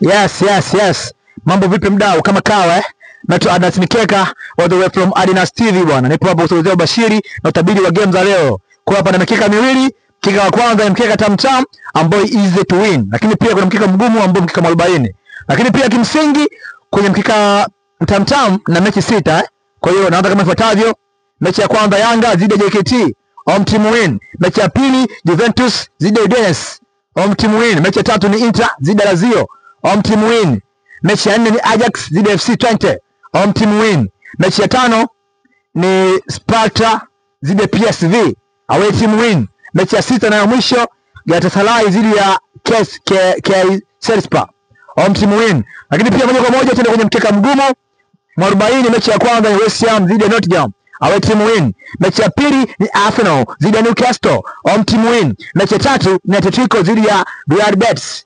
Yes. Mambo vipi mdau kama kawa Naitwa Adas Mikeka all the way from Adinas TV bwana. Nipo hapa kuelezea Bashiri na utabiri wa game za leo. Kwa hapa na mikeka miwili. Mkeka wa kwanza ni mkeka tamtam ambao easy to win. Lakini pia kuna mkeka mgumu ambao mkeka 40. Lakini pia kimsingi kwenye mkeka tamtam na mechi 6 Kwa hiyo naanza kama ifuatavyo. Mechi ya kwanza Yanga dhidi ya JKT, home team win. Mechi ya pili Juventus dhidi ya Udinese, home team win. Mechi ya tatu ni Inter dhidi ya Lazio, home team win. Mechi ya 4 ni Ajax dhidi ya FC Twente, home team win. Mechi ya 5 ni Sparta dhidi ya PSV, away team win. Mechi ya 6 na ya mwisho Galatasaray dhidi ya Kayserispor, home team win. Lakini pia moja kwa moja tena kwenye mkeka mgumu 40. Mechi ya kwanza ni West Ham dhidi ya Nottingham, away team win. Mechi ya pili ni Arsenal dhidi ya Newcastle, home team win. Mechi ya tatu ni Atletico dhidi ya Real Betis,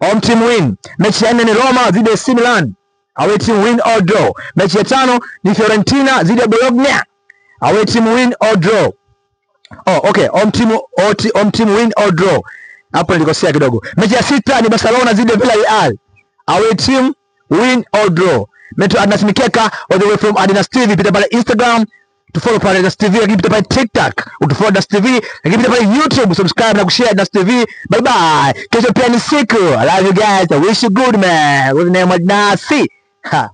home team win. Mechi ya 4 ni Roma dhidi ya AC Milan, away team win or draw. Mechi ya 5 ni Fiorentina dhidi ya Bologna, away team win or draw. Home team win or draw. Hapo nilikosea kidogo. Mechi ya 6 ni Barcelona dhidi ya Villarreal, away team win or draw. Naitwa Adas Mikeka all the way from Adinas TV. Pita pale Instagram tufollow pale Adas TV, lakini pita pale TikTok utufollow Adas TV, lakini pita pale YouTube subscribe na kushare Adas TV. Bye bye. Kesho pia ni siku. I love you guys. I wish you good man. With the name of Nasi. Ha.